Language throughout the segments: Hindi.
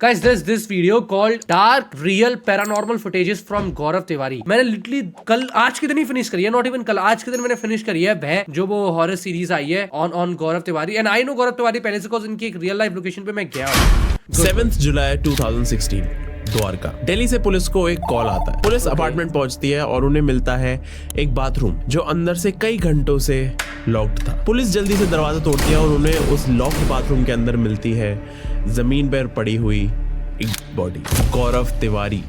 Guys, there's this video called Dark Real Paranormal Footages from Gaurav Tiwari. मैंने लिटरली कल आज के दिन ही फिनिश करी है, नॉट इवन कल, आज के दिन मैंने फिनिश करी है वह जो वो हॉरर सीरीज आई है on Gaurav Tiwari. And I know Gaurav Tiwari पहले से, बिकॉज़ इनकी एक रियल लाइफ लोकेशन पे मैं गया हूँ. 7 जुलाई 2016 द्वारका. दिल्ली से पुलिस को एक कॉल आता है. पुलिस अपार्टमेंट पहुंचती है और उन्हें मिलता है एक बाथरूम जो अंदर से कई घंटों से लॉक्ड था. पुलिस जल्दी से दरवाजा तोड़ती है और उन्हें उस लॉक्ड बाथरूम के अंदर मिलती है जमीन पर पड़ी हुई एक बॉडी, गौरव तिवारी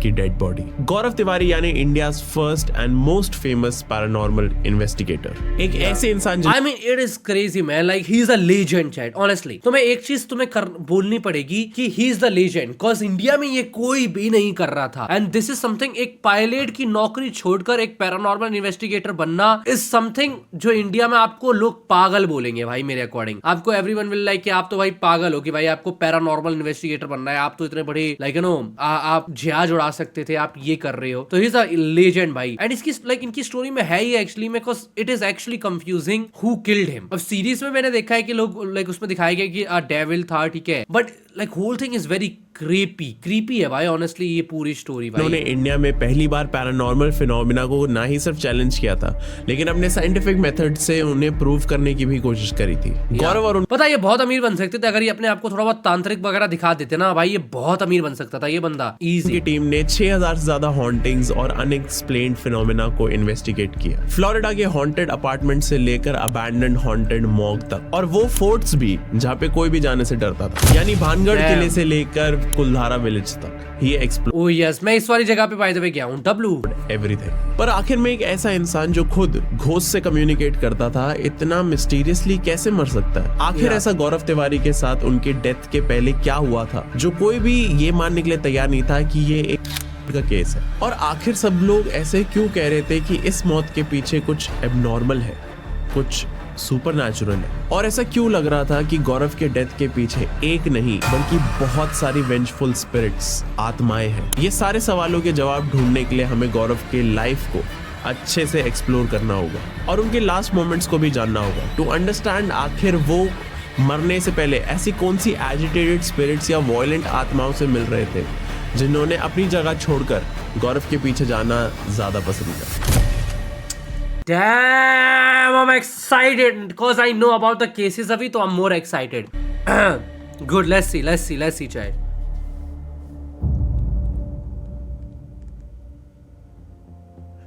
की डेड बॉडी. गौरव तिवारी यानी India's first and most famous paranormal investigator. एक ऐसे इंसान I mean it is crazy man, like he is a legend chat honestly. तो मैं एक चीज तुम्हें बोलनी पड़ेगी कि he is the legend, cause India में ये कोई भी नहीं कर रहा था. And this is something, एक पायलट की नौकरी छोड़कर एक पैरानॉर्मल इन्वेस्टिगेटर बनना is something जो इंडिया में आपको लोग पागल बोलेंगे भाई. मेरे अकॉर्डिंग आपको everyone will like कि आप तो भाई पागल हो कि भाई आपको पैरानॉर्मल इन्वेस्टिगेटर बनना है, आप तो इतने बड़े like you know आप जहाज उड़ा सकते थे, आप ये कर रहे हो. तो ही इज अ लेजेंड भाई. एंड इसकी लाइक इनकी स्टोरी में है ही एक्चुअली में, because it is actually confusing who killed him. अब सीरीज में मैंने देखा है कि लोग लाइक उसमें दिखाया गया कि अ डेविल था, ठीक है, but like whole thing is very creepy है भाई ऑनेस्टली ये पूरी स्टोरी भाई. उन्होंने इंडिया में पहली बार पैरानॉर्मल फिनोमिना को ना ही सिर्फ चैलेंज किया था, लेकिन अपने साइंटिफिक मेथड से उन्हें प्रूव करने की भी कोशिश करी थी. गौरव और पता ये बहुत अमीर बन सकते थे अगर ये अपने आप को थोड़ा बहुत तांत्रिक वगैरह दिखा देते ना भाई. ये बहुत अमीर बन सकता था ये बंदा इजी. की टीम ने 6000 से ज्यादा हॉन्टिंग्स और अनएक्सप्लेन्ड फिनोमिना को इन्वेस्टिगेट किया. फ्लोरिडा के हॉन्टेड अपार्टमेंट से लेकर अबैंडन्ड हॉन्टेड मॉग तक, और वो फोर्ट्स भी जहाँ पे कोई भी जाने से डरता था, यानी भानगढ़ किले से लेकर कुलधारा विलेज तक. ये एक्सप्लोर ओह यस, मैं इस वाली जगह पे बाय द वे गया हूं. W everything. पर आखिर में एक ऐसा इंसान जो खुद घोस्ट से कम्युनिकेट करता था इतना मिस्टीरियसली कैसे मर सकता है? आखिर ऐसा गौरव तिवारी के साथ उनके डेथ के पहले क्या हुआ था जो कोई भी ये मानने के लिए तैयार नहीं था कि ये एक का केस है? और आखिर सब लोग ऐसे क्यों कह रहे थे कि इस मौत के पीछे कुछ एबनॉर्मल है, कुछ सुपरनैचुरल है? और ऐसा क्यों लग रहा था कि गौरव के डेथ के पीछे एक नहीं बल्कि बहुत सारी वेंजफुल स्पिरिट्स, आत्माएं हैं? ये सारे सवालों के जवाब ढूंढने के लिए हमें गौरव के लाइफ को अच्छे से एक्सप्लोर करना होगा और उनके लास्ट मोमेंट्स को भी जानना होगा टू अंडरस्टैंड आखिर वो मरने से पहले ऐसी कौन सी एजिटेटेड स्पिरिट्स या वॉयलेंट आत्माओं से मिल रहे थे जिन्होंने अपनी जगह छोड़कर गौरव के पीछे जाना ज्यादा पसंद किया. Damn, I'm excited because I know about the cases अभी, तो I'm more excited. Good, let's see, child.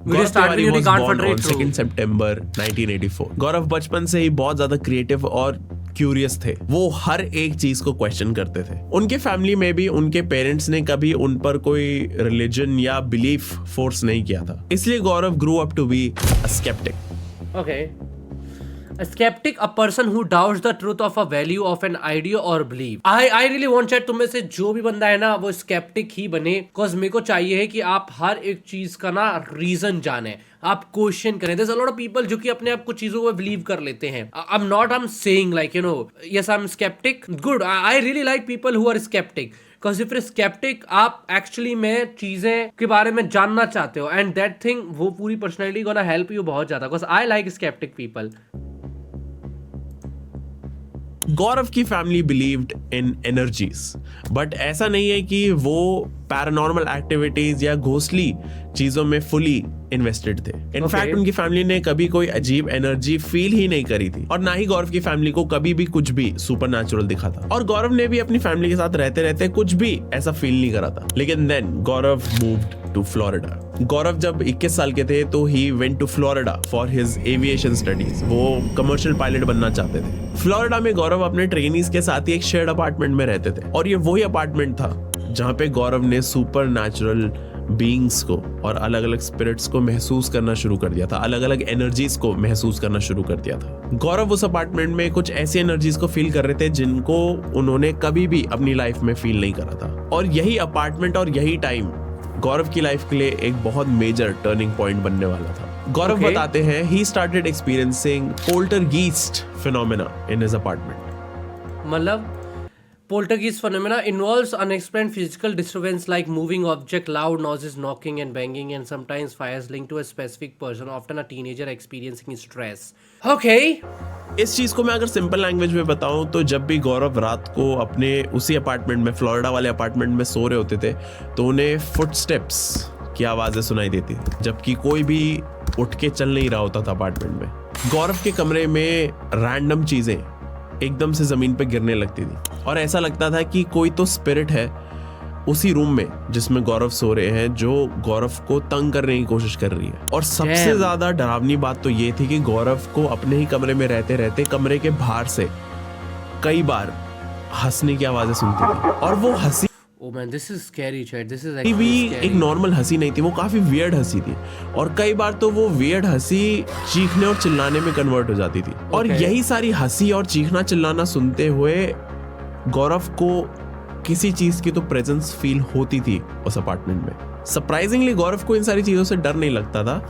Gaurav Tiwari was born on 2 सितंबर 1984. गौरव बचपन से ही बहुत ज्यादा क्रिएटिव और क्यूरियस थे. वो हर एक चीज को क्वेश्चन करते थे. उनके फैमिली में भी उनके पेरेंट्स ने कभी उन पर कोई रिलीजन या बिलीफ फोर्स नहीं किया था, इसलिए Gaurav grew up to be a sceptic. Okay. A skeptic, a person who doubts the truth of a value of an idea or belief. I really want chat, तुम में से जो भी बंदा है ना वो skeptic ही बने, cause मेरे को चाहिए है कि आप हर एक चीज का ना रीजन जाने, आप क्वेश्चन करें. There's a lot of people जो कि अपने आप कुछ चीजों को बिलीव कर लेते हैं. I'm saying like you know yes I'm skeptic. Good. I really like people who are skeptic. Because if you're skeptic, आप एक्चुअली में चीजें के बारे में जानना चाहते हो, एंड दैट थिंग वो पूरी पर्सनैलिटी गोना हेल्प यू बहुत ज्यादा. Because I like sceptic people. Gaurav की family believed in energies, but ऐसा नहीं है कि वो पैरानॉर्मल एक्टिविटीज या घोस्टली चीजों में फुली इन्वेस्टेड थे. इनफैक्ट उनकी फैमिली ने कभी कोई अजीब एनर्जी फील ही नहीं करी थी, और ना ही गौरव की फैमिली को कभी भी कुछ भी सुपरनैचुरल दिखा था. और गौरव ने भी अपनी फैमिली के साथ रहते रहते कुछ भी ऐसा फील नहीं करा था. लेकिन then Gaurav moved to Florida. Gaurav जब 21 साल के थे तो ही went to Florida for his aviation studies. वो कमर्शियल पायलट बनना चाहते थे. फ्लोरिडा में गौरव अपने ट्रेनीज के साथ ही एक शेयर्ड अपार्टमेंट में रहते थे, और ये वही अपार्टमेंट था जहाँ पे गौरव ने सुपरनैचुरल बीइंग्स को और अलग अलग स्पिरिट्स को महसूस करना शुरू कर दिया था, अलग अलग एनर्जीज को महसूस करना शुरू कर दिया था. गौरव उस अपार्टमेंट में कुछ ऐसी एनर्जीज को फील कर रहे थे जिनको उन्होंने कभी भी अपनी लाइफ में फील नहीं करा था. और यही अपार्टमेंट और यही टाइम गौरव की लाइफ के लिए एक बहुत मेजर टर्निंग पॉइंट बनने वाला था. गौरव बताते हैं he started experiencing poltergeist phenomena in his apartment. मतलब poltergeist phenomena involves unexplained physical disturbance like moving object, loud noises, knocking and banging, and sometimes fires linked to a specific person, often a teenager experiencing stress. Okay. इस चीज को मैं अगर सिंपल लैंग्वेज में बताऊं तो जब भी गौरव रात को अपने उसी अपार्टमेंट में, फ्लोरिडा वाले अपार्टमेंट में सो रहे होते थे, तो उन्हें फुटस्टेप्स की आवाजें सुनाई देती, जबकि कोई भी उठ के चल नहीं रहा होता था अपार्टमेंट में। गौरव के कमरे में रैंडम चीजें एकदम से जमीन पे गिरने लगती थी और ऐसा लगता था कि कोई तो स्पिरिट है उसी रूम में जिसमें गौरव सो रहे हैं, जो गौरव को तंग करने की कोशिश कर रही है। और सबसे ज्यादा डरावनी बात तो ये थी कि गौरव को अपने ही कमरे में रहते रहते कमरे के बाहर से कई बार हंसने की आवाजें सुनती थी, और वो हंसी Oh man, this is scary, chat. This is भी actually scary. एक नॉर्मल हंसी नहीं थी, वो काफी वियर्ड हंसी थी, और कई बार तो वो वियर्ड हंसी चीखने और चिल्लाने में कन्वर्ट हो जाती थी। और यही सारी हंसी और चीखना चिल्लाना सुनते हुए गौरव को किसी चीज की तो प्रेजेंस फील होती थी उस अपार्टमेंट में। सरप्राइजिंगली गौरव को इन सारी चीजों से डर नहीं लगता था,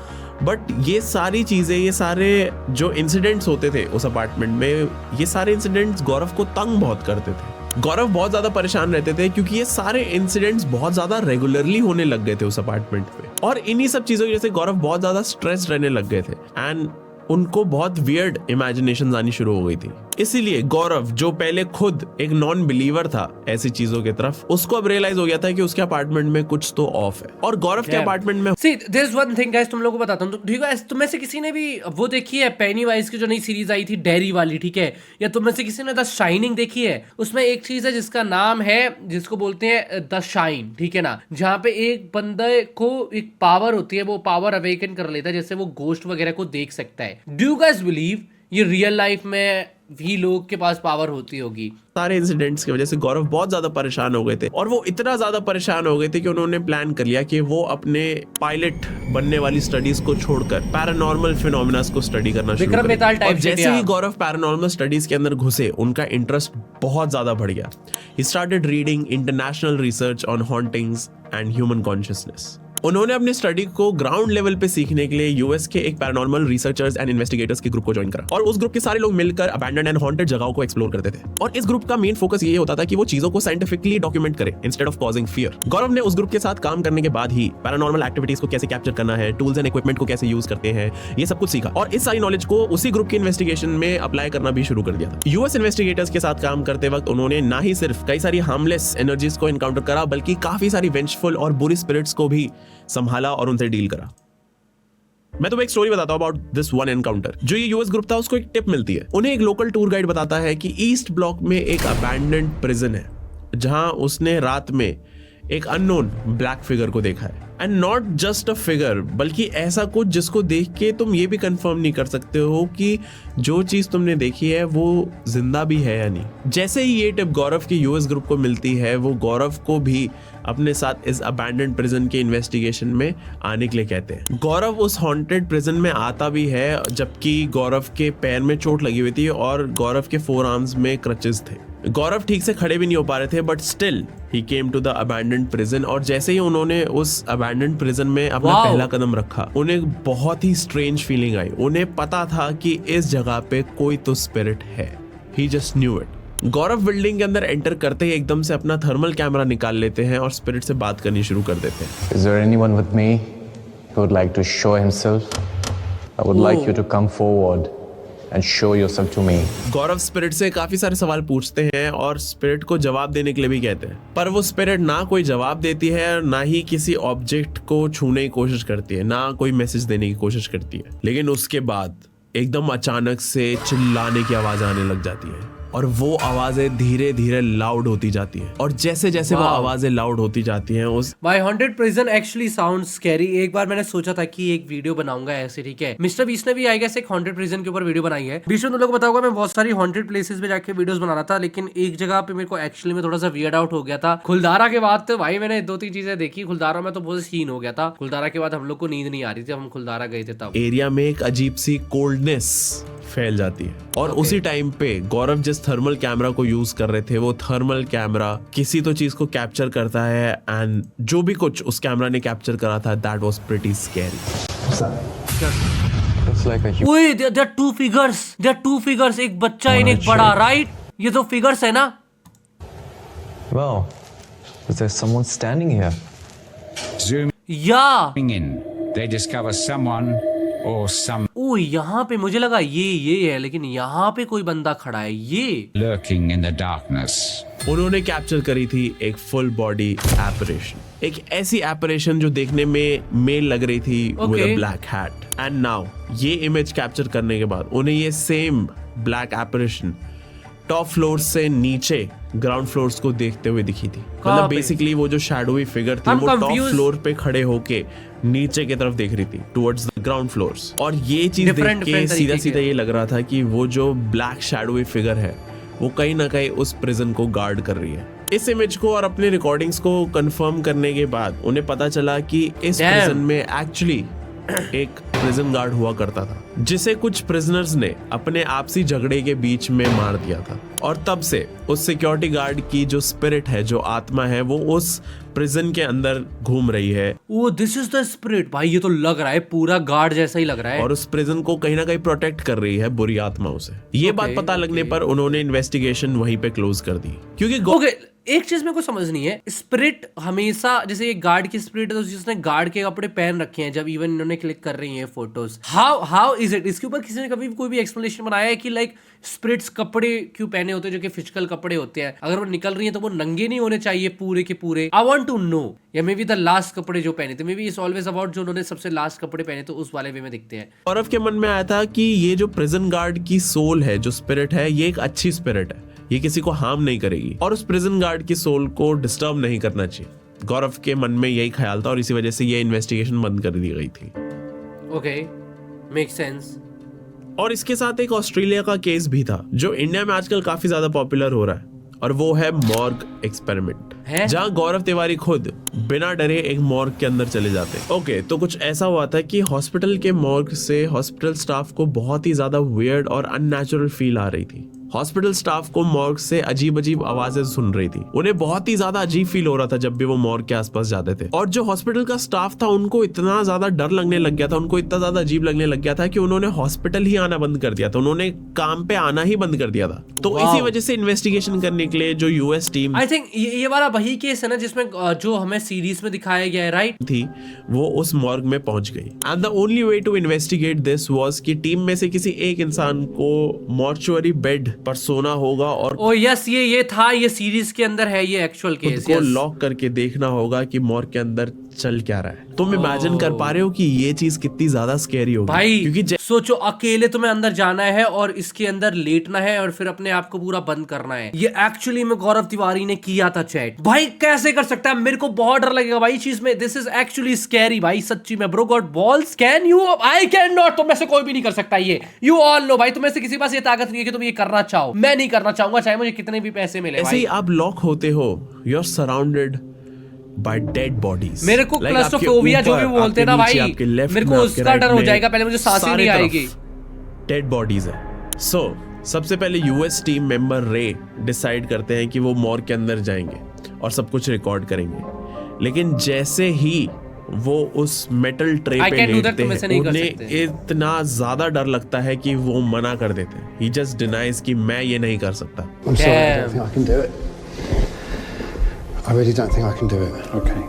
बट ये सारी चीजें, ये सारे जो इंसिडेंट्स होते थे उस अपार्टमेंट में, ये सारे इंसिडेंट्स गौरव को तंग बहुत करते थे। गौरव बहुत ज्यादा परेशान रहते थे क्योंकि ये सारे इंसिडेंट्स बहुत ज्यादा रेगुलरली होने लग गए थे उस अपार्टमेंट पे, और इन्हीं सब चीजों की वजह से गौरव बहुत ज्यादा स्ट्रेस रहने लग गए थे एंड उनको बहुत वियर्ड इमेजिनेशंस आनी शुरू हो गई थी। इसीलिए गौरव, जो पहले खुद एक नॉन बिलीवर था ऐसी चीजों की तरफ, उसको अब रियलाइज हो गया था कि उसके अपार्टमेंट में कुछ तो ऑफ है। और गौरव के अपार्टमेंट में See, there's one thing guys, तुम लोगों को बताता हूँ। ठीक है, तुम में से किसी ने भी वो देखी है पेनीवाइज की जो नई सीरीज आई थी डेरी वाली, ठीक है, या तुम में से किसी ने द शाइनिंग देखी है? उसमें एक चीज है जिसका नाम है, जिसको बोलते हैं द शाइन, ठीक है ना, जहाँ पे एक बंदे को एक पावर होती है, वो पावर अवेकन कर लेता है, जैसे वो गोस्ट वगैरह को देख सकता है। डू यू गाइस बिलीव ये रियल लाइफ में भी लोग के पास पावर होती होगी? सारे इंसिडेंट्स की वजह से गौरव बहुत ज्यादा परेशान हो गए थे, और वो इतना ज्यादा परेशान हो गए थे कि उन्होंने प्लान कर लिया कि वो अपने पायलट बनने वाली स्टडीज को छोड़कर पैरानॉर्मल फिनोमेना को स्टडी करना शुरू विक्रम बेताल करें। टाइप और जैसे ही गौरव पैरानॉर्मल स्टडीज के अंदर घुसे, उनका इंटरेस्ट बहुत ज्यादा बढ़ गया। He started reading international research on hauntings and human consciousness. उन्होंने अपने स्टडी को ग्राउंड लेवल पे सीखने के लिए यूएस के एक पैरानॉर्मल रिसर्चर्स एंड इन्वेस्टिगेटर्स के ग्रुप को ज्वाइन करा, और उस ग्रुप के सारे लोग मिलकर अबैंडन्ड एंड हॉन्टेड जगहों को एक्सप्लोर करते थे। और इस ग्रुप का मेन फोकस ये होता था कि वो चीजों को साइंटिफिकली डॉक्यूमेंट करे इंस्टेड ऑफ कॉजिंग फियर। गौरव ने उस ग्रुप के साथ काम करने के बाद ही पैरानॉर्मल एक्टिविटीज को कैसे कैप्चर करना है, टूल्स एंड इक्विपमेंट को कैसे यूज करते हैं, ये सब कुछ सीखा, और इस सारी नॉलेज को उसी ग्रुप की इन्वेस्टिगेशन में अप्लाई करना भी शुरू कर दिया था। यूएस इन्वेस्टिगेटर्स के साथ काम करते वक्त उन्होंने ना ही सिर्फ कई सारी हार्मलेस एनर्जीज को एनकाउंटर करा, बल्कि काफी सारी वेंचफुल और बुरी स्पिरिट्स को भी संभाला और उनसे डील करा। मैं तुम्हें एक स्टोरी बताता हूं अबाउट दिस वन एनकाउंटर। जो ये यूएस ग्रुप था, उसको एक टिप मिलती है। उन्हें एक लोकल टूर गाइड बताता है कि ईस्ट ब्लॉक में एक अबैंडन्ड प्रिजन है, जहां उसने रात में एक अननोन ब्लैक फिगर को देखा है। And not just a figure, बल्कि ऐसा कुछ जिसको देख के तुम ये भी कंफर्म नहीं कर सकते हो कि जो चीज तुमने देखी है वो जिंदा भी है या नहीं। जैसे ही ये टिप गौरव के यूएस ग्रुप को मिलती है, वो गौरव को भी अपने साथ इस अबैंडन्ड प्रिजन के इन्वेस्टिगेशन में आने के लिए कहते हैं। गौरव उस हॉन्टेड प्रिजन में आता भी है, जबकि गौरव के पैर में चोट लगी हुई थी और गौरव के फोर आर्म्स में क्रचेस थे। गौरव ठीक से खड़े भी नहीं हो पा रहे थे, but still he came to the abandoned prison. और जैसे ही उन्होंने उस अबैंडन्ड प्रिजन में अपना पहला कदम रखा, उन्हें बहुत ही स्ट्रेंज फीलिंग आई। उन्हें पता था कि इस जगह पे कोई तो स्पिरिट है। He just knew it. Gaurav building के अंदर एंटर करते ही एकदम से अपना थर्मल कैमरा निकाल लेते हैं और स्पिरिट से बात करनी शुरू कर देते हैं। Is there anyone with me who would like to show himself? I would like you to come forward and show yourself to me. Gaurav spirit से काफी सारे सवाल पूछते हैं और स्पिरिट को जवाब देने के लिए भी कहते हैं, पर वो स्पिरिट ना कोई जवाब देती है, ना ही किसी ऑब्जेक्ट को छूने की कोशिश करती है, ना कोई मैसेज देने की कोशिश करती है। लेकिन उसके बाद एकदम अचानक से चिल्लाने की आवाज आने लग जाती है, और वो आवाजें धीरे धीरे लाउड होती जाती हैं, और जैसे जैसे वो आवाजें लाउड होती जाती हैं उस my haunted prison actually sounds scary. एक बार मैंने सोचा था कि एक वीडियो बनाऊंगा ऐसे, ठीक है। मिस्टर बीस्ट ने भी आई गेस एक हॉन्टेड प्रिजन के ऊपर वीडियो बनाई है। बीच में तुम लोग बताऊंगा, मैं बहुत सारी हॉन्टेड प्लेसेस पे जाके वीडियोस बना रहा था, लेकिन एक जगह पे मेरे को एक्चुअली में थोड़ा सा वियर्ड आउट हो गया था। खुलदारा के बाद तो भाई मैंने 2-3 चीजें देखी। खुलदारा में तो बहुत सीन हो गया था। खुलदारा के बाद हम लोग को नींद नहीं आ रही थी, हम खुलदारा गए थे तब। एरिया में एक अजीब सी कोल्डनेस फैल जाती है, और उसी टाइम पे गौरव जिस थर्मल कैमरा को यूज कर रहे थे, वो थर्मल कैमरा किसी तो चीज को कैप्चर करता है, एंड जो भी कुछ उस कैमरा ने कैप्चर करा था, that was pretty scary. It's like a human. ओए देयर आर टू फिगर्स, एक बच्चा एंड एक बड़ा, राइट? ये तो फिगर्स है ना? Well, is there someone standing here? Zooming या in, they discover someone or some ओ यहाँ पे मुझे लगा ये है, लेकिन यहाँ पे कोई बंदा खड़ा है ये। lurking in the darkness. उन्होंने कैप्चर करी थी एक फुल बॉडी एपरेशन, एक ऐसी एपरेशन जो देखने में मेल लग रही थी with a black hat. And now ये इमेज कैप्चर करने के बाद उन्हें ये सेम ब्लैक एपरेशन टॉप फ्लोर से नीचे ग्राउंड फ्लोर्स को देखते हुए दिखी थी। मतलब बेसिकली वो जो शैडोई फिगर थी वो टॉप फ्लोर पे खड़े होके नीचे की तरफ देख रही थी टुवर्ड्स द ग्राउंड फ्लोर्स। और ये चीज देख के सीधा सीधा ये लग रहा था कि वो जो ब्लैक शैडोई फिगर है वो कहीं ना कहीं उस प्रिजन को गार्ड कर रही है। इस इमेज को और अपने रिकॉर्डिंग्स को कंफर्म करने के बाद उन्हें पता चला कि इस प्रिजन में एक्चुअली एक प्रिजन गार्ड हुआ करता था, जिसे कुछ प्रिजनर्स ने अपने आपसी झगड़े के बीच में मार दिया था। और तब से उस सिक्योरिटी गार्ड की जो स्पिरिट है, जो आत्मा है, वो उस प्रिजन के अंदर घूम रही है। ओ दिस इज द स्पिरिट। भाई ये तो लग रहा है पूरा गार्ड जैसा ही लग रहा है। और उस प्रिजन को कहीं ना कहीं प्रोटेक्ट कर रही है बुरी आत्माओं से। ये बात पता लगने पर उन्होंने इन्वेस्टिगेशन वहीं पे क्लोज कर दी, क्योंकि एक चीज मेरे को समझ नहीं है, स्पिरिट हमेशा जैसे ये गार्ड की स्पिरिट है तो जिसने गार्ड के कपड़े पहन रखे हैं, जब इवन इन्होंने क्लिक कर रही हैं फोटोज, हाउ इज इट? इसके ऊपर किसी ने कभी कोई भी एक्सप्लेनेशन बनाया है कि लाइक स्पिरिट्स कपड़े क्यों पहने होते हैं जो कि फिजिकल कपड़े होते हैं? अगर वो निकल रही है तो वो नंगे नहीं होने चाहिए पूरे के पूरे? I want to know. या मे बी द लास्ट कपड़े जो पहने थे, maybe it's always about जो उन्होंने सबसे लास्ट कपड़े पहने तो उस वाले वे में दिखते हैं। गौरव के मन में आया था कि ये जो प्रिजन गार्ड की सोल है, जो स्पिरिट है, ये एक अच्छी स्पिरिट है, ये किसी को हार्म नहीं करेगी और उस प्रिजन गार्ड की सोल को डिस्टर्ब नहीं करना चाहिए। गौरव के मन में यही ख्याल था और इसी वजह से ये इन्वेस्टिगेशन बंद कर दी गई थी। Okay, make sense. और इसके साथ एक ऑस्ट्रेलिया का केस भी था जो इंडिया में आजकल काफी ज्यादा पॉपुलर हो रहा है, और वो है मॉर्ग एक्सपेरिमेंट, जहां गौरव तिवारी खुद बिना डरे एक मॉर्ग के अंदर चले जाते हैं। ओके, तो कुछ ऐसा हुआ था कि हॉस्पिटल के मॉर्ग से हॉस्पिटल स्टाफ को बहुत ही ज्यादा वियर्ड और अननेचुरल फील आ रही थी। हॉस्पिटल स्टाफ को मॉर्ग से अजीब अजीब आवाजें सुन रही थी। उन्हें बहुत ही ज्यादा अजीब फील हो रहा था जब भी वो मॉर्ग के आसपास जाते थे। और जो हॉस्पिटल का स्टाफ था उनको इतना ज्यादा डर लगने लग गया था, उनको इतना ज्यादा अजीब लगने लग गया था कि उन्होंने हॉस्पिटल ही आना बंद कर दिया था, उन्होंने काम पे आना ही बंद कर दिया था। तो इसी वजह से इन्वेस्टिगेशन करने के लिए जो यूएस टीम, आई थिंक ये वाला वही केस है ना जिसमें जो हमें सीरीज में दिखाया गया है, राइट, थी, वो उस मॉर्ग में पहुंच गई। And the only way to investigate this was कि टीम में से किसी एक इंसान को मॉर्चुअरी बेड पर सोना होगा और यस ये था, ये सीरीज के अंदर है, ये एक्चुअल केस को लॉक करके देखना होगा कि मॉर्ग के अंदर चल क्या रहा है। तुम इमेजिन कर पा रहे हो कि ये चीज कितनी ज्यादा स्कैरी होगी भाई? क्योंकि सोचो, अकेले तुम्हें अंदर जाना है और इसके अंदर लेटना है और फिर अपने आप को पूरा बंद करना है। ये एक्चुअली में गौरव तिवारी ने किया था चैट। भाई कैसे कर सकता है? मेरे को बहुत डर लगेगा भाई चीज में। दिस इज एक्चुअली स्कैरी भाई, सच्ची में। Bro got balls, can you? I can not. तुम में से कोई भी नहीं कर सकता ये, यू ऑल नो भाई। तुम में से किसी के पास ये ताकत नहीं है कि तुम ये करना चाहो। मैं नहीं करना चाहूंगा, चाहे मुझे कितने भी पैसे मिले। ऐसे ही आप लॉक होते हो, you are surrounded by dead bodies. मेरे को क्लास्ट्रोफोबिया जो भी बोलते हैं ना भाई, मेरे को उसका डर हो जाएगा। पहले मुझे सांसें नहीं आएगी। डेड बॉडीज है। सो सबसे पहले यूएस टीम मेंबर रे डिसाइड करते हैं कि वो मॉर्ग के अंदर जाएंगे और सब कुछ रिकॉर्ड करेंगे। लेकिन जैसे ही वो उस मेटल ट्रे पे लेटते हैं, उन्हें इतना ज्यादा डर लगता है कि वो मना कर देते हैं। ही जस्ट डिनाइज कि मैं ये नहीं कर सकता। I really don't think I can do it. Okay.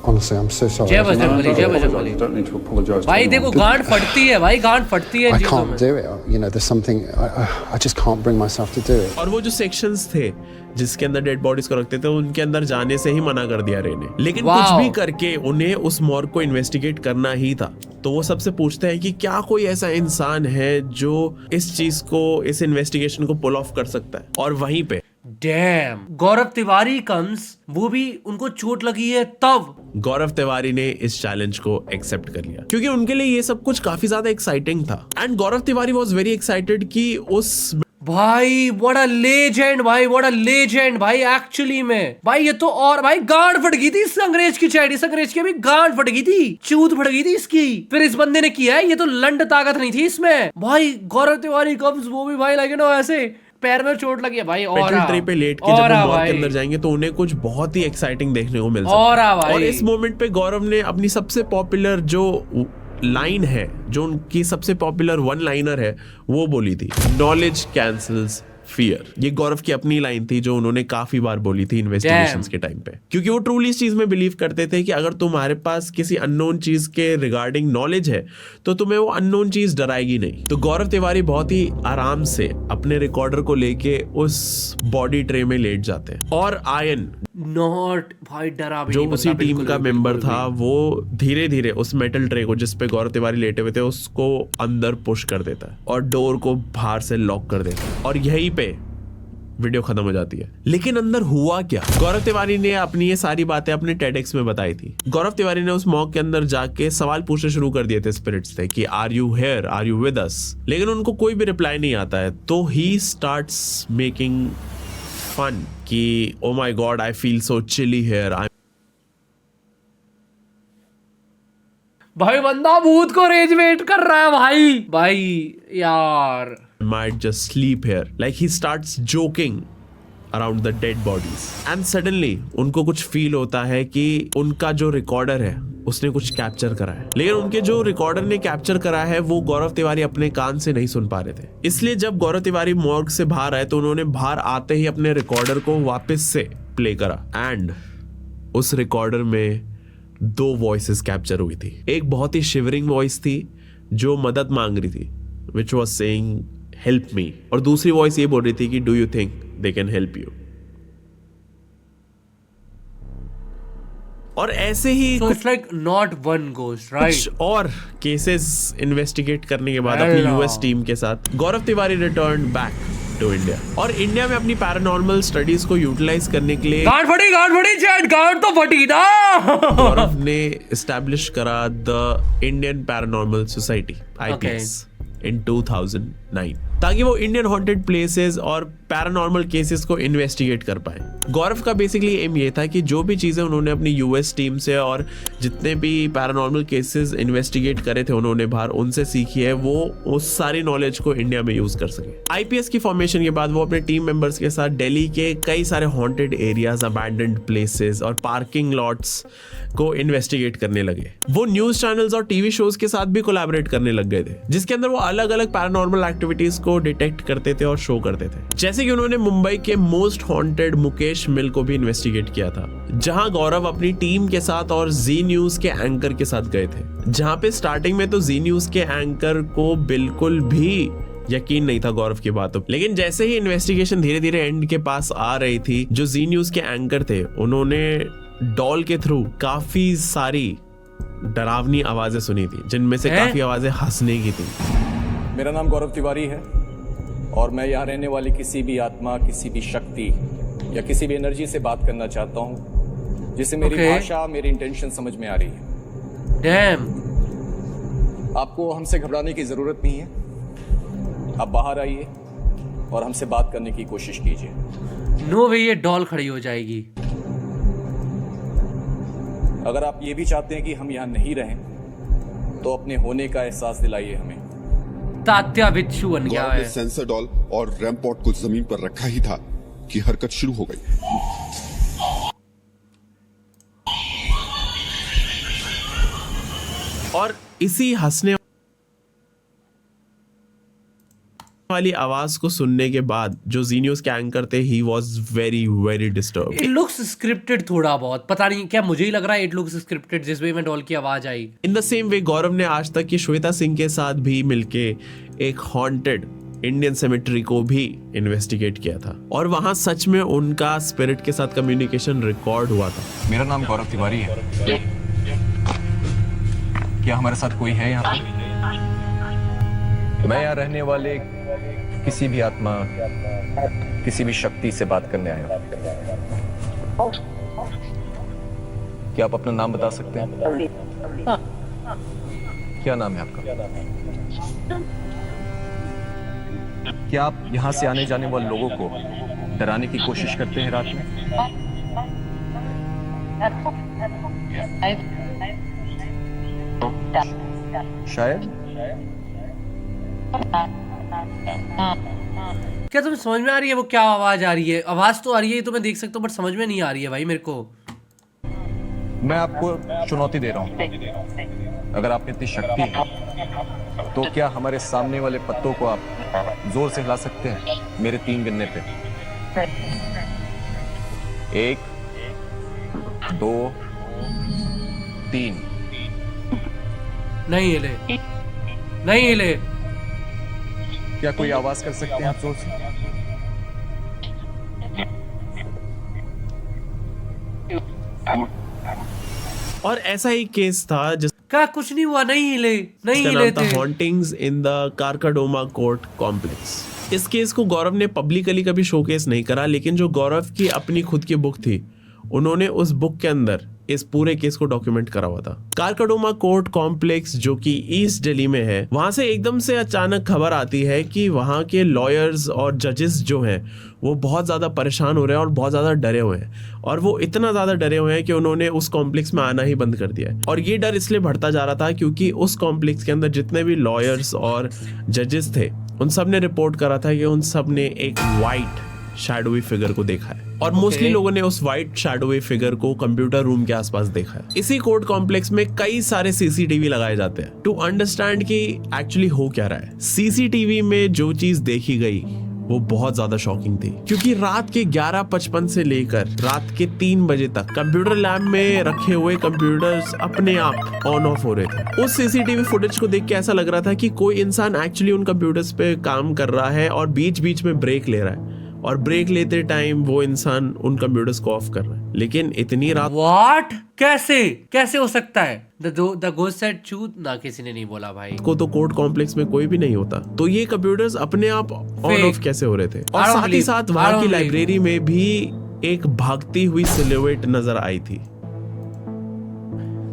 Honestly, I'm so sorry. जय बजरंगबली, जय Bajrangbali. You don't need to apologize. भाई देखो, गांड फटती है भाई, गांड फटती है। I can't do it. You know, there's something I just can't bring myself to do it. और वो जो सेक्शंस थे जिसके अंदर डेड बॉडीज को रखते थे, उनके अंदर जाने से ही मना कर दिया रे ने। लेकिन कुछ भी करके उन्हें उस मॉर्ग को इन्वेस्टिगेट करना ही था। तो वो सबसे पूछते हैं कि क्या कोई ऐसा इंसान है जो इस चीज को, इस इन्वेस्टिगेशन को पुल ऑफ कर सकता है। और वहीं पे डैम, गौरव तिवारी कम्स। वो भी उनको चोट लगी है तब। गौरव तिवारी ने इस चैलेंज को एक्सेप्ट कर लिया क्योंकि उनके लिए ये सब कुछ काफी ज्यादा एक्साइटिंग था। And Gaurav Tiwari was very excited कि उस भाई व्हाट अ लेजेंड, भाई व्हाट अ लेजेंड भाई। एक्चुअली में भाई ये तो, और भाई गांड फट गई थी इस अंग्रेज की चैट। इस अंग्रेज की भी गांड फट गई थी, चूत फट गई थी इसकी। फिर इस बंदे ने किया है, ये तो लंड ताकत नहीं थी इसमें भाई। गौरव तिवारी कम्स, वो भी भाई लाइक नो ऐसे पैर में चोट लगी है भाई। और ट्रे पे लेट के जब वो मॉर्ग के अंदर जाएंगे तो उन्हें कुछ बहुत ही एक्साइटिंग देखने को मिल सकता है। और इस मोमेंट पे गौरव ने अपनी सबसे पॉपुलर जो लाइन है, जो उनकी सबसे पॉपुलर वन लाइनर है, वो बोली थी, नॉलेज कैंसल्स फियर। ये गौरव की अपनी लाइन थी जो उन्होंने काफी बार बोली थी इन्वेस्टिगेशंस के टाइम पे, क्योंकि वो ट्रूली इस चीज में बिलीव करते थे कि अगर तुम्हारे पास किसी अननोन चीज के रिगार्डिंग नॉलेज है तो तुम्हें वो अननोन चीज डराएगी नहीं। तो गौरव तिवारी बहुत ही आराम से अपने रिकॉर्डर को लेके उस बॉडी ट्रे में लेट जाते हैं और आयन नॉट भाई डरा भी जो नहीं उसी बता, टीम बिल्कुल का भी, मेंबर बिल्कुल था वो धीरे धीरे उस मेटल ट्रे को जिस पे गौरव तिवारी लेटे हुए थे उसको अंदर पुश कर देता है और डोर को बाहर से लॉक कर देता है और यहीं पे वीडियो खत्म हो जाती है। लेकिन अंदर हुआ क्या? गौरव तिवारी ने अपनी ये सारी बातें अपने टेडेक्स में बताई थी। गौरव तिवारी ने उस मॉक के अंदर जाके सवाल पूछने शुरू कर दिए थे स्पिरिट्स से कि are you here, are you with us, लेकिन उनको कोई भी रिप्लाई नहीं आता है। तो ही स्टार्ट्स मेकिंग फन कि oh my God I feel so chilly here, I भाई बंदा भूत को रेज वेट कर रहा है भाई यार might just sleep here. Like he starts joking around the dead bodies. And suddenly उनको कुछ फील होता है कि उनका जो रिकॉर्डर है उसने कुछ कैप्चर करा है, लेकिन उनके जो रिकॉर्डर ने कैप्चर करा है वो गौरव तिवारी अपने कान से नहीं सुन पा रहे थे। इसलिए जब गौरव तिवारी मॉर्ग से बाहर आए तो उन्होंने बाहर आते ही अपने रिकॉर्डर को वापस से प्ले करा एंड उस रिकॉर्डर में 2 वॉइसेस कैप्चर हुई थी। एक बहुत ही शिवरिंग वॉइस थी जो मदद मांग रही थी, which was saying help me, और दूसरी वॉइस ये बोल रही थी कि do you think they can help you. और ऐसे ही so it's like not one ghost, right? कुछ और केसेस इन्वेस्टिगेट करने के बाद अपनी Hello. यूएस टीम के साथ Gaurav Tiwari return back to India और इंडिया में अपनी पैरानॉर्मल स्टडीज को यूटिलाइज करने के लिए गांड फटी चैट, गांड तो फटी ना। गौरव ने एस्टैब्लिश करा the Indian paranormal society IPS in 2009 ताकि वो इंडियन हॉन्टेड प्लेसेस और पैरानॉर्मल केसेस को इन्वेस्टिगेट कर पाए। गौरव का बेसिकली एम ये था कि जो भी चीजें उन्होंने अपनी यूएस टीम से और जितने भी पैरानॉर्मल केसेस इन्वेस्टिगेट करे थे उन्होंने बाहर उनसे सीखी है, वो उस सारी नॉलेज को इंडिया में यूज कर सके। IPS की फॉर्मेशन के बाद वो अपने टीम मेंबर्स के साथ दिल्ली के कई सारे हॉन्टेड एरियाज, अबैंडन्ड प्लेसेस और पार्किंग लॉट्स को इन्वेस्टिगेट करने लगे। वो न्यूज चैनल्स और टीवी शोज के साथ भी कोलैबोरेट करने लग गए थे, जिसके अंदर वो अलग अलग पैरानॉर्मल एक्टिविटीज को डिटेक्ट करते थे और शो करते थे। जैसे कि उन्होंने मुंबई के मोस्ट हॉन्टेड मुकेश मिल को भी इन्वेस्टिगेट किया था, जहां गौरव अपनी टीम के साथ और जी न्यूज के एंकर के साथ गए थे, जहां पे स्टार्टिंग में तो जी न्यूज के एंकर को बिल्कुल भी यकीन नहीं था गौरव की बातों पे। लेकिन जैसे ही इन्वेस्टिगेशन धीरे धीरे एंड के पास आ रही थी, जो जी न्यूज के एंकर थे उन्होंने डॉल के थ्रू काफी सारी डरावनी आवाजें सुनी थी, जिनमें से काफी आवाजें हंसने की थी। मेरा नाम गौरव तिवारी है और मैं यहाँ रहने वाली किसी भी आत्मा, किसी भी शक्ति या किसी भी एनर्जी से बात करना चाहता हूँ जिसे मेरी भाषा, मेरी इंटेंशन समझ में आ रही है। डैम, आपको हमसे घबराने की जरूरत नहीं है। आप बाहर आइए और हमसे बात करने की कोशिश कीजिए। नो वे ये डॉल खड़ी हो जाएगी। अगर आप ये भी चाहते हैं कि हम यहाँ नहीं रहें तो अपने होने का एहसास दिलाइए हमें। तात्या बिच्छू बन गया गौरव ने है। सेंसर डॉल और रैम पॉड को जमीन पर रखा ही था कि हरकत शुरू हो गई। और इसी हंसने वाली आवाज को सुनने के बाद जो जी न्यूज के एंकर थे, he was very very disturb. It looks scripted थोड़ा बहुत, पता नहीं क्या, मुझे ही लग रहा है इट लुक्स स्क्रिप्टेड जिस वे में डॉल की आवाज आई। इन द सेम वे गौरव ने आज तक की श्वेता सिंह के साथ भी मिलके एक हॉन्टेड इंडियन सेमेट्री को भी इन्वेस्टिगेट किया था और वहां सच में उनका स्पिरिट के साथ कम्युनिकेशन रिकॉर्ड हुआ था। मेरा नाम गौरव तिवारी है। क्या हमारे साथ कोई है यहाँ? मैं यहाँ रहने वाले किसी भी आत्मा, किसी भी शक्ति से बात करने आया हूँ। क्या आप अपना नाम बता सकते हैं? क्या नाम है आपका? क्या आप यहाँ से आने जाने वाले लोगों को डराने की कोशिश करते हैं रात में? शायद। क्या तुम्हें समझ में आ रही है वो क्या आवाज आ रही है? आवाज तो आ रही है, तो मैं देख सकता हूँ, बट समझ में नहीं आ रही है भाई मेरे को। मैं आपको चुनौती दे रहा हूँ। अगर आप में इतनी शक्ति है तो क्या हमारे सामने वाले पत्तों को आप जोर से हिला सकते हैं मेरे 3 गिनने पे? 1 2 3। नहीं हिले, नहीं हिले। क्या कोई आवाज कर सकते हैं आप जोर से? और ऐसा ही केस था क्या कुछ नहीं हुआ, नहीं हिले, नहीं हिले थे। Hauntings in the Karkadoma court complex. इस केस को गौरव ने पब्लिकली कभी शोकेस नहीं करा, लेकिन जो गौरव की अपनी खुद की बुक थी, उन्होंने उस बुक के अंदर इस पूरे केस को डॉक्यूमेंट करा हुआ था। कारकाडोमा कोर्ट कॉम्प्लेक्स जो कि ईस्ट दिल्ली में है, वहां से एकदम से अचानक खबर आती है कि वहां के लॉयर्स और जजेस जो हैं वो बहुत ज़्यादा परेशान हो रहे हैं और बहुत ज़्यादा डरे हुए हैं। और वो इतना ज़्यादा डरे हुए हैं कि उन्होंने उस कॉम्प्लेक्स में आना ही बंद कर दिया है। और ये डर इसलिए बढ़ता जा रहा था क्योंकि उस कॉम्प्लेक्स के अंदर जितने भी लॉयर्स और जजेस थे, उन सब ने रिपोर्ट करा था कि उन सब ने एक वाइट शैडोवी फिगर को देखा है। और मोस्टली लोगों ने उस वाइट शैडोवी फिगर को कंप्यूटर रूम के आसपास देखा है। इसी कोर्ट कॉम्प्लेक्स में कई सारे सीसीटीवी लगाए जाते हैं टू अंडरस्टैंड कि एक्चुअली हो क्या रहा है। सीसीटीवी में जो चीज देखी गई वो बहुत ज्यादा शॉकिंग थी, क्योंकि रात के 11:55 से लेकर रात के 3 बजे तक कंप्यूटर लैब में रखे हुए कंप्यूटर्स अपने आप ऑन ऑफ हो रहे थे। उस सीसीटीवी फुटेज को देख के ऐसा लग रहा था कि कोई इंसान एक्चुअली उन कंप्यूटर्स पे काम कर रहा है और बीच बीच में ब्रेक ले रहा है, और ब्रेक लेते टाइम वो इंसान उन कंप्यूटर्स को ऑफ कर रहा है। लेकिन इतनी रात व्हाट, कैसे हो सकता है? द घोस्ट सेड ट्रूथ, ना किसी ने नहीं बोला भाई को तो कोर्ट कॉम्प्लेक्स में कोई भी नहीं होता, तो ये कंप्यूटर्स अपने आप ऑन ऑफ कैसे हो रहे थे? और साथ ही साथ वहां की लाइब्रेरी में भी एक भागती हुई सिलुएट नजर आई थी।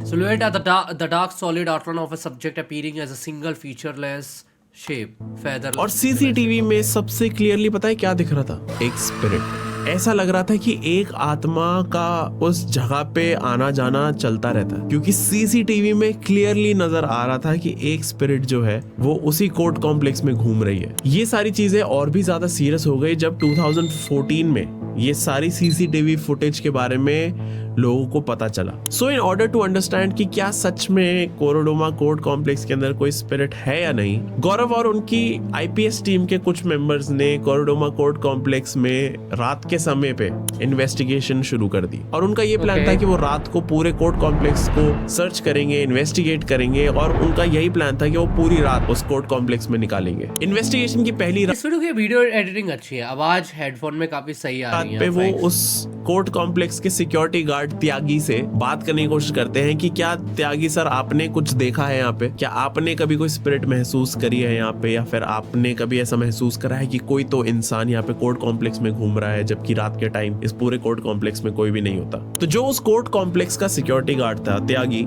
Silhouette at the dark solid outline of a subject appearing as a single featureless shape, feather. और सीसीटीवी में सबसे क्लियरली पता है क्या दिख रहा था? एक स्पिरिट। ऐसा लग रहा था कि एक आत्मा का उस जगह पे आना जाना चलता रहता है, क्योंकि सीसीटीवी में क्लियरली नजर आ रहा था कि एक स्पिरिट जो है वो उसी कोर्ट कॉम्प्लेक्स में घूम रही है। ये सारी चीजें और भी ज्यादा सीरियस हो गई जब 2014 में ये सारी सीसीटीवी फुटेज के बारे में लोगों को पता चला। सो इन ऑर्डर टू अंडरस्टैंड कि क्या सच में कोरोडोमा कोर्ट कॉम्प्लेक्स के अंदर कोई स्पिरिट है या नहीं, गौरव और उनकी आईपीएस टीम के कुछ मेंबर्स ने कोरोडोमा कोर्ट कॉम्प्लेक्स में रात के समय पे इन्वेस्टिगेशन शुरू कर दी। और उनका ये प्लान था कि वो रात को पूरे कोर्ट कॉम्प्लेक्स को सर्च करेंगे, इन्वेस्टिगेट करेंगे, और उनका यही प्लान था कि वो पूरी रात उस कोर्ट कॉम्प्लेक्स में निकालेंगे। इन्वेस्टिगेशन की पहली रात की वीडियो एडिटिंग अच्छी है, आवाज हेडफोन में काफी सही आ रही है। पे वो उस कोर्ट कॉम्प्लेक्स के सिक्योरिटी गार्ड त्यागी से बात करने की कोशिश करते हैं कि क्या त्यागी सर आपने कुछ देखा है यहाँ पे? क्या आपने कभी कोई स्पिरिट महसूस करी है यहाँ पे, या फिर आपने कभी ऐसा महसूस करा है कि कोई तो इंसान यहाँ पे कोर्ट कॉम्प्लेक्स में घूम रहा है, जबकि रात के टाइम इस पूरे कोर्ट कॉम्प्लेक्स में कोई भी नहीं होता? तो जो उस कोर्ट कॉम्प्लेक्स का सिक्योरिटी गार्ड था त्यागी,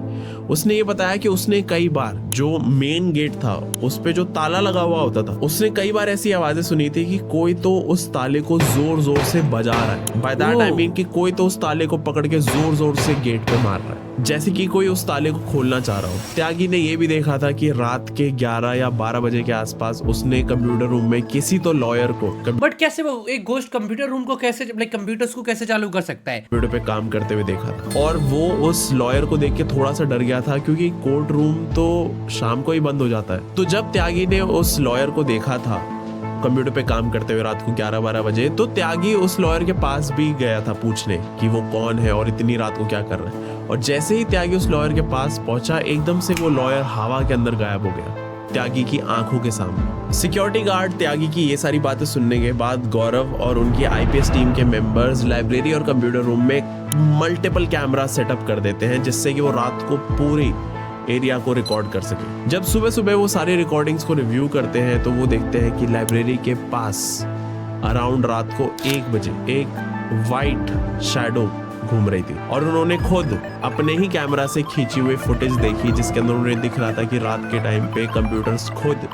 उसने ये बताया कि उसने कई बार जो मेन गेट था उस पे जो ताला लगा हुआ होता था, उसने कई बार ऐसी आवाजें सुनी थी कि कोई तो उस ताले को जोर जोर से बजा रहा है। बाय दैट आई मीन कि कोई तो उस ताले को पकड़ के जोर जोर से गेट पे मार रहा है, जैसे कि कोई उस ताले को खोलना चाह रहा हो। त्यागी ने ये भी देखा था कि रात के 11 या 12 बजे के आसपास उसने कंप्यूटर रूम में किसी तो लॉयर को बट कैसे वो एक घोस्ट कंप्यूटर रूम को कैसे, लाइक कंप्यूटर्स को कैसे चालू कर सकता है? कंप्यूटर पे काम करते हुए देखा था, और वो उस लॉयर को देख के थोड़ा सा डर गया था, क्योंकि कोर्ट रूम तो शाम को ही बंद हो जाता है। तो जब त्यागी ने उस लॉयर को देखा था कंप्यूटर पे काम करते हुए रात को 11-12 बजे, तो त्यागी उस लॉयर के पास भी गया था पूछने कि वो कौन है और इतनी रात को क्या कर रहा है। और जैसे ही त्यागी उस लॉयर के पास पहुंचा, एकदम से वो लॉयर हवा के अंदर गायब हो गया त्यागी की आंखों के सामने। सिक्योरिटी गार्ड त्यागी की ये सारी बातें सुनने के बाद गौरव और उनकी आईपीएस टीम के मेंबर्स लाइब्रेरी और कंप्यूटर रूम में मल्टीपल कैमरा सेटअप कर देते हैं, जिससे कि वो रात को पूरी एरिया को रिकॉर्ड कर सके। जब सुबह सुबह वो सारी रिकॉर्डिंग्स को रिव्यू करते हैं तो वो देखते हैं कि लाइब्रेरी के पास अराउंड रात को 1 बजे एक वाइट शैडो घूम रही थी, और उन्होंने खुद अपने ही कैमरा से खींची हुई फुटेज देखी, जिसके अंदर उन्हें दिख रहा था कि रात के टाइम पे कंप्यूटर्स खुद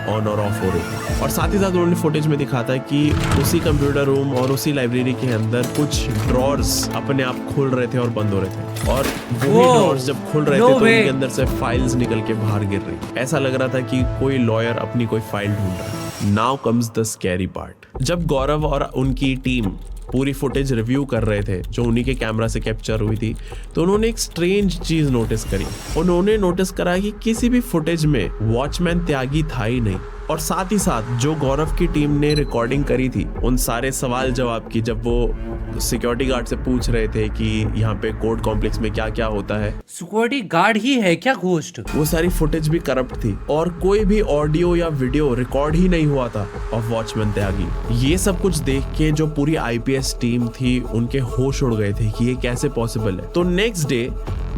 ऑन और ऑफ हो रही थी। और साथ ही साथ उन्होंने फुटेज में दिखा था कि उसी कंप्यूटर रूम और उसी लाइब्रेरी के अंदर कुछ ड्रॉर्स अपने आप खुल रहे थे और बंद हो रहे थे, और वही ड्रॉर्स जब खुल रहे थे तो उनके अंदर से फाइल्स निकल के बाहर गिर रही। ऐसा लग रहा था कि कोई लॉयर अपनी कोई फाइल ढूंढ रहा है। Now comes the scary part. जब गौरव और उनकी टीम पूरी फुटेज रिव्यू कर रहे थे जो उन्हीं के कैमरा से कैप्चर हुई थी, तो उन्होंने एक स्ट्रेंज चीज नोटिस करी। उन्होंने नोटिस करा कि किसी भी फुटेज में वॉचमैन त्यागी था ही नहीं, और साथ ही साथ जो गौरव की टीम ने रिकॉर्डिंग करी थी उन सारे सवाल जवाब की, जब वो सिक्योरिटी गार्ड से पूछ रहे थे कि यहाँ पे कोर्ट कॉम्प्लेक्स में क्या क्या होता है, सिक्योरिटी गार्ड ही है क्या घोस्ट? वो सारी फुटेज भी करप्ट थी और कोई भी ऑडियो या वीडियो रिकॉर्ड ही नहीं हुआ था ऑफ वॉचमैन त्यागी। ये सब कुछ देख के जो पूरी आईपीएस टीम थी उनके होश उड़ गए थे कि ये कैसे पॉसिबल है। तो नेक्स्ट डे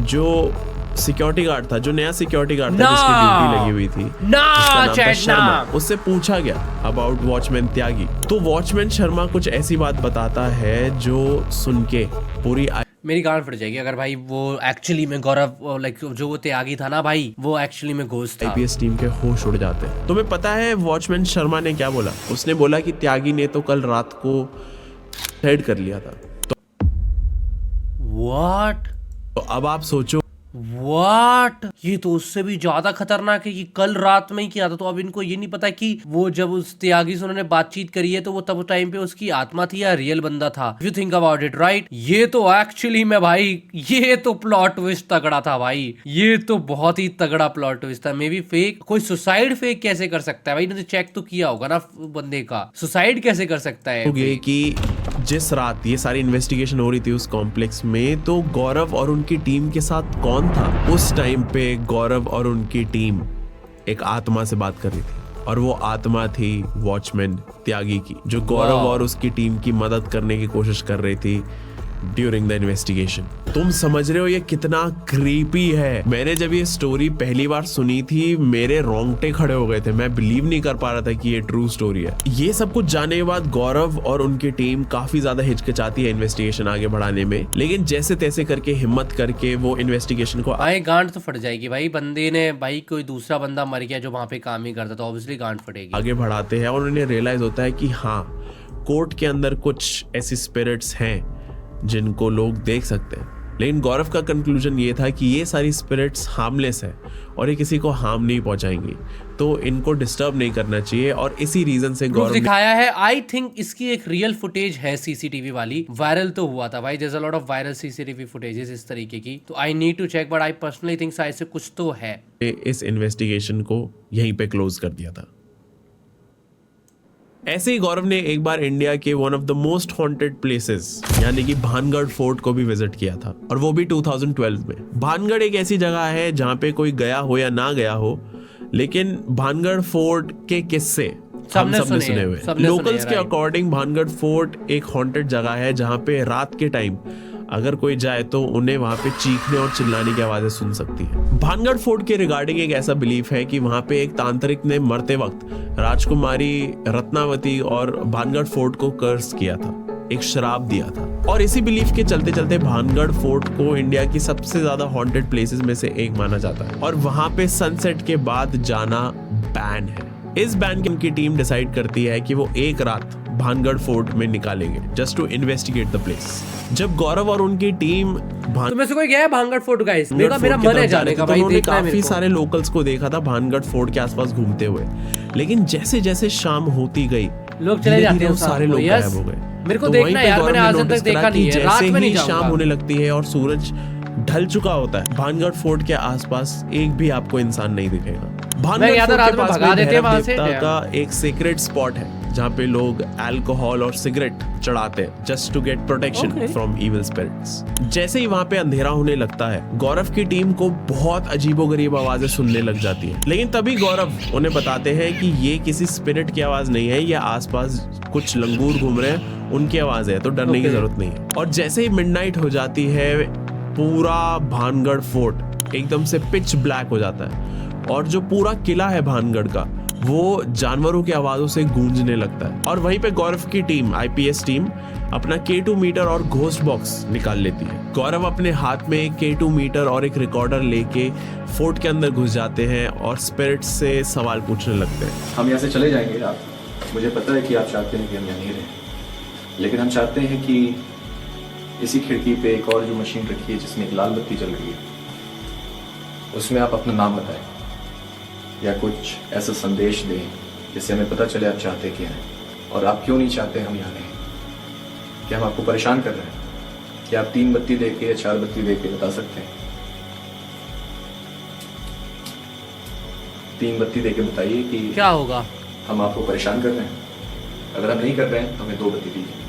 जो सिक्योरिटी गार्ड था, जो नया सिक्योरिटी गार्ड था जिसकी ड्यूटी लगी हुई थी, उसका नाम था शर्मा, उससे पूछा गया अबाउट वॉचमैन त्यागी। तो वॉचमैन शर्मा कुछ ऐसी बात बताता है जो सुन के पूरी मेरी गांड फट जाएगी अगर भाई वो एक्चुअली में गौरव लाइक जो वो त्यागी था ना भाई, वो एक्चुअली में घोस्ट था। आईपीएस टीम के होश उड़ जाते हैं। तुम्हें पता है वॉचमैन शर्मा ने क्या बोला? उसने बोला कि त्यागी ने तो कल रात को हेड कर लिया था। व्हाट? तो अब आप सोचो, व्हाट? ये तो उससे भी ज्यादा खतरनाक है कि कल रात में ही किया था। तो अब इनको ये नहीं पता कि वो जब उस त्यागी से उन्होंने बातचीत करी है तो वो तब टाइम पे उसकी आत्मा थी या रियल बंदा था। You think about it, right? ये तो एक्चुअली में भाई, ये तो प्लॉट ट्विस्ट तगड़ा था भाई। ये तो बहुत ही तगड़ा प्लॉट ट्विस्ट था। मे बी फेक, कोई सुसाइड फेक कैसे कर सकता है भाई? इन्होंने चेक तो किया होगा ना बंदे का, सुसाइड कैसे कर सकता है? कि जिस रात ये सारी इन्वेस्टिगेशन हो रही थी उस कॉम्प्लेक्स में, तो गौरव और उनकी टीम के साथ कौन था? उस टाइम पे गौरव और उनकी टीम एक आत्मा से बात कर रही थी और वो आत्मा थी वॉचमैन त्यागी की, जो गौरव और उसकी टीम की मदद करने की कोशिश कर रही थी ड्यूरिंग द इन्वेस्टिगेशन। तुम समझ रहे हो ये कितना क्रीपी है? मैंने जब ये स्टोरी पहली बार सुनी थी मेरे रोंगटे खड़े हो गए थे। मैं बिलीव नहीं कर पा रहा था कि ये ट्रू स्टोरी है। ये सब कुछ जानने के बाद गौरव और उनकी टीम काफी ज्यादा हिचकिचाती है इन्वेस्टिगेशन आगे बढ़ाने में, लेकिन जैसे तैसे करके हिम्मत करके वो इन्वेस्टिगेशन को भाई गांड तो फट जाएगी भाई। बंदे ने भाई कोई दूसरा बंदा मर गया जो वहां पे काम ही करता था, ऑब्वियसली गांड फटेगी। आगे बढ़ाते हैं और उन्हें रियलाइज होता है कि हाँ, कोर्ट के अंदर कुछ ऐसी स्पिरिट्स हैं जिनको लोग देख सकते हैं। लेकिन गौरव का कंक्लूजन ये था कि ये सारी स्पिरिट्स हार्मलेस है और ये किसी को हार्म नहीं पहुंचाएंगी, तो इनको डिस्टर्ब नहीं करना चाहिए। और इसी रीजन से गौरव दिखाया है। आई थिंक इसकी एक रियल फुटेज है सीसीटीवी वाली, वायरल तो हुआ था भाई। There is a lot of viral CCTV footages इस तरीके की, तो I need to check, but I personally think शायद से कुछ तो है। इस इन्वेस्टिगेशन को यहीं पे क्लोज कर दिया था। ऐसे ही गौरव ने एक बार इंडिया के one of the most haunted places यानी कि भानगढ़ फोर्ट को भी विजिट किया था, और वो भी 2012 में। भानगढ़ एक ऐसी जगह है जहां पे कोई गया हो या ना गया हो, लेकिन भानगढ़ फोर्ट के किस्से हम सबने सुने हुए। लोकल्स के अकॉर्डिंग भानगढ़ फोर्ट एक हॉन्टेड जगह है जहां पे रात के टाइम अगर कोई जाए तो उन्हें वहां पे चीखने और चिल्लाने की आवाजें सुन सकती है। भानगढ़ फोर्ट के रिगार्डिंग एक ऐसा बिलीफ है कि वहां पे एक तांत्रिक ने मरते वक्त राजकुमारी रत्नावती और भानगढ़ फोर्ट को कर्स किया था, एक श्राप दिया था। और इसी बिलीफ के चलते चलते भानगढ़ फोर्ट को इंडिया की सबसे ज्यादा हॉन्टेड प्लेसेस में से एक माना जाता है, और वहां पे सनसेट के बाद जाना बैन है। इस बैन की उनकी टीम डिसाइड करती है कि वो एक रात भानगढ़ फोर्ट में निकालेंगे just to investigate the place. जब गौरव और उनकी टीम तुम्हें से कोई गया है भानगढ़ फोर्ट गाइस? मेरा मन है जाने का भाई। उन्होंने काफी सारे लोकल्स को देखा था भानगढ़ फोर्ट के आसपास घूमते हुए, लेकिन जैसे जैसे शाम होती गई लोग चले जाते हैं, सारे लोग गायब हो गए। मेरे को देखना है यार, मैंने आज तक देखा नहीं है। रात में नहीं जाऊंगा। शाम होने लगती है और सूरज ढल चुका होता है, भानगढ़ फोर्ट के आसपास एक भी आपको इंसान नहीं दिखेगा। भानगढ़ फोर्ट के पास में भैरव देवता का एक सीक्रेट स्पॉट है जहाँ पे लोग अल्कोहल और सिगरेट चढ़ाते हैं just to get protection from evil spirits. जैसे ही वहाँ पे अंधेरा होने लगता है, गौरव की टीम को बहुत अजीबोगरीब आवाजें सुनने लग जाती है, लेकिन तभी गौरव उन्हें बताते हैं कि ये किसी स्पिरिट की आवाज नहीं है, ये आसपास कुछ लंगूर घूम रहे हैं, उनकी आवाज है, तो डरने की जरूरत नहीं है। और जैसे ही मिडनाइट हो जाती है, पूरा भानगढ़ फोर्ट एकदम से पिच ब्लैक हो जाता है, और जो पूरा किला है भानगढ़ का वो जानवरों की आवाजों से गूंजने लगता है। और वहीं पे गौरव की टीम, आईपीएस टीम, अपना K2 मीटर और घोस्ट बॉक्स निकाल लेती है। गौरव अपने हाथ में एक K2 मीटर और एक रिकॉर्डर लेके फोर्ट के अंदर घुस जाते हैं और स्पिरिट से सवाल पूछने लगते हैं। हम यहाँ से चले जाएंगे। आप, मुझे पता है कि आप चाहते हैं कि हम यहाँ नहीं रहें, लेकिन हम चाहते हैं कि इसी खिड़की पे एक और जो मशीन रखी है जिसमें एक लाल बत्ती जल रही है, उसमें आप अपना नाम बताएं या कुछ ऐसा संदेश दें जिससे हमें पता चले आप चाहते क्या हैं और आप क्यों नहीं चाहते हम यहाँ रहें। क्या हम आपको परेशान कर रहे हैं? क्या आप 3 बत्ती देके या 4 बत्ती देके बता सकते हैं? 3 बत्ती देके बताइए कि क्या होगा। हम आपको परेशान कर रहे हैं? अगर हम नहीं कर रहे हैं तो हमें 2 बत्ती दीजिए।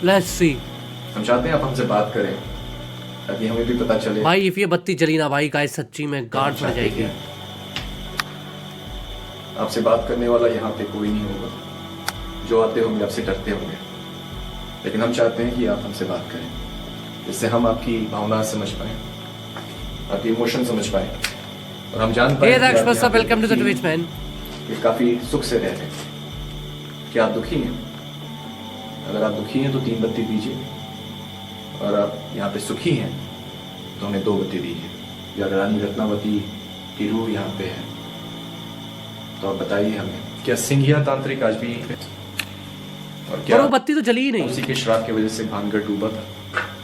Let's see. हम चाहते हैं आप हमसे बात करें ताकि हमें भी पता चले। भाई इफ ये बत्ती जली ना भाई गाइस सच्ची में गांड फट जाएगी। आपसे बात करने वाला यहाँ पे कोई नहीं होगा। जो आते होंगे आपसे डरते होंगे, लेकिन हम चाहते हैं कि आप हमसे बात करें, जिससे हम आपकी भावना समझ पाए, आपकी इमोशन समझ पाए, और हम जान पाए Hey Dax, what's up? Welcome to the Twitch, man. कि काफी सुख से रह रहे हैं। क्या आप दुखी हैं? अगर आप दुखी हैं तो 3 बत्ती दीजिए, और आप यहाँ पे सुखी हैं तो हमें 2 बत्ती दीजिए। या अगर रानी रत्नावती की रूह यहाँ पे है तो आप बताइए हमें, क्या सिंघिया तांत्रिक आज भी यहीं पे? और पर क्या वो बत्ती तो जली ही नहीं। उसी के श्राप की वजह से भानगढ़ डूबा था?